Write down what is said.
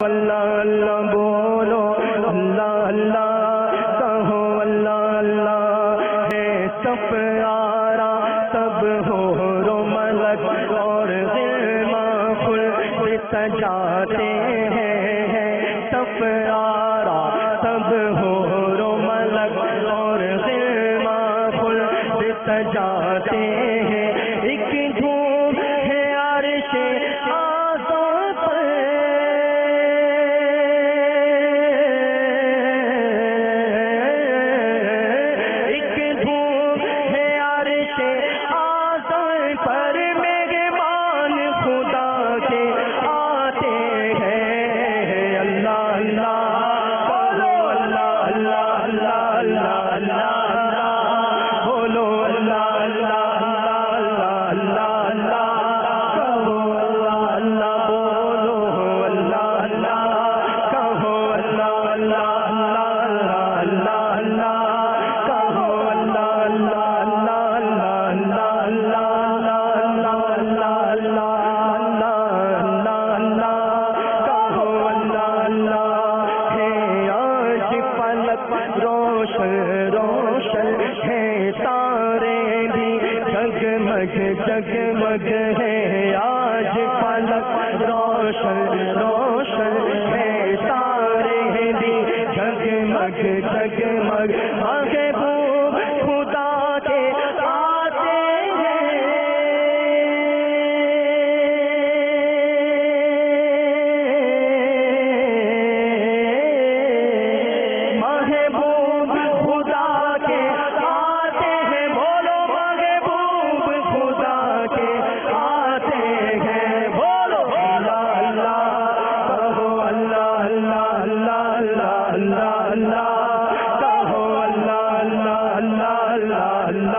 اللہ اللہ بولو، اللہ اللہ کہو، اللہ اللہ ہے سب پیارا، سب حور و ملک اور غلمان خلد سجاتے ہیں، سب پیارا سب حور و ملک اور غلمان خلد سجاتے ہیں، ایک دھوم ہے عرش روشن روشن ہے تارے بھی جگمگ جگمگ ہے، آج فلک روشن روشن ہے تارے بھی جگمگ جگمگ، محبوب خدا کے آتے ہیں، اللہ اللہ کہو، اللہ اللہ اللہ اللہ اللہ